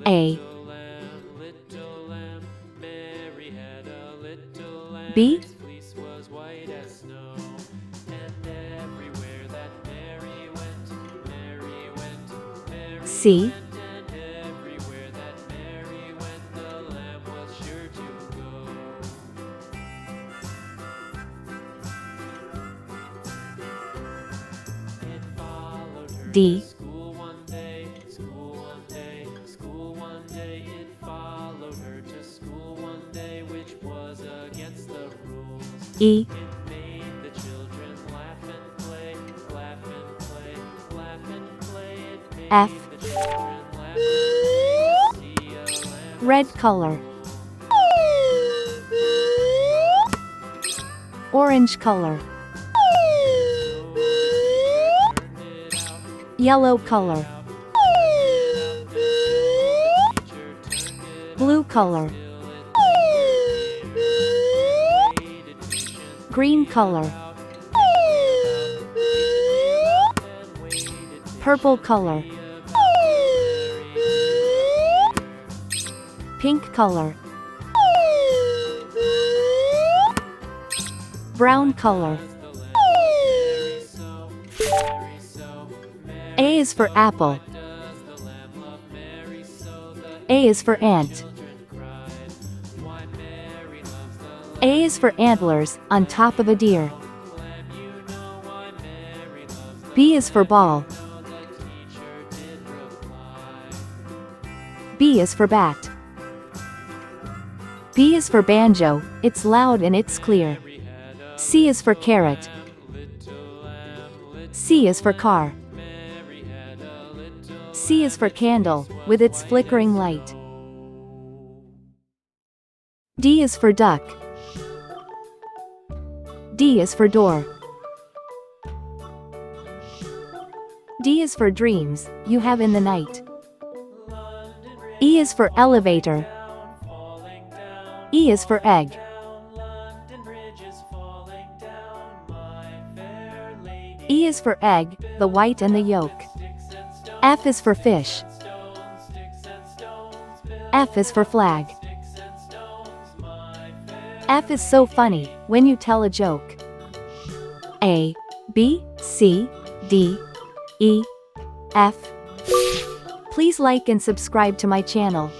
A, B, C, D, E, F, red color, orange color, yellow color, blue color, green color, purple color, pink color, brown color. A is for apple. A is for ant. A is for antlers, on top of a deer. B is for ball. B is for bat. B is for banjo, it's loud and it's clear. C is for carrot. C is for car. C is for candle, with its flickering light. D is for duck. D is for door. D is for dreams, you have in the night. E is for elevator. E is for egg. E is for egg, the white and the yolk. F is for fish. F is for flag. F is so funny, when you tell a joke. A, B, C, D, E, F. Please like and subscribe to my channel.